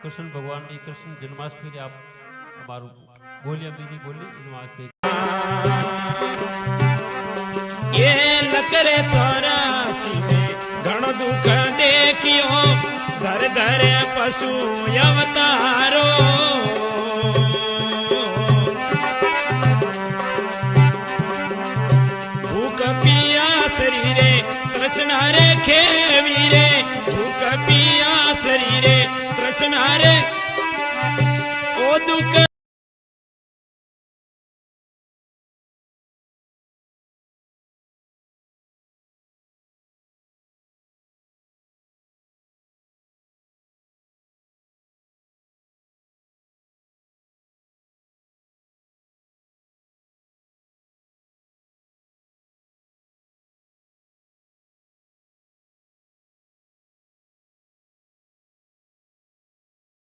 कृष्ण भगवान की कृष्ण जन्माष्टमी आप हमारू बोलिया मेरी बोली इन वास्ते ये लकरे चौरासी में घणो दुख देखियो घर घर पशु अवतारो भूख पिया शरीरे तृष्णा रे खेवीरे भूख पिया शरीरे तृष्णा रे ओ दुख